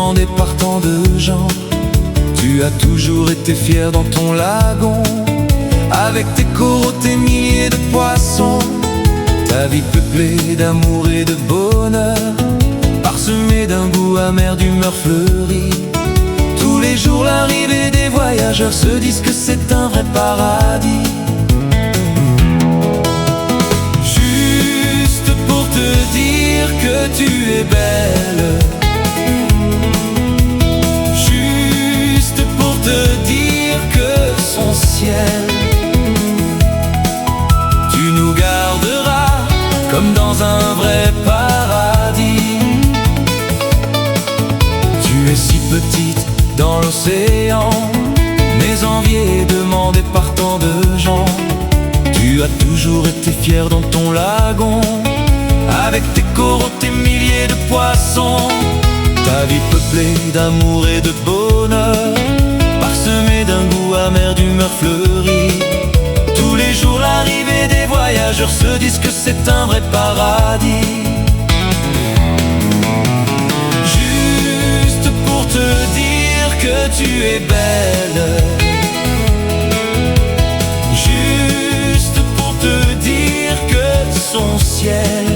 demandé par tant de gens. Tu as toujours été fier dans ton lagon, avec tes coraux, tes milliers de poissons. Ta vie peuplée d'amour et de bonheur, parsemée d'un goût amer, d'humeur fleurie. Tous les jours l'arrivée des voyageurs se disent que c'est un vrai paradis. Juste pour te dire que tu es belle, juste pour te dire que son ciel, tu nous garderas comme dans un vrai paradis. Tu es si petite dans l'océan, mais enviée et demandée par tant de gens. Tu as toujours été fier dans ton lagon, avec tes coraux, tes milliers de poissons. Ta vie peuplée d'amour et de bonheur, parsemée d'un goût amer, d'humeur fleurie. Tous les jours l'arrivée des voyageurs se disent que c'est un vrai paradis. Juste pour te dire que tu es belle, juste pour te dire que son ciel,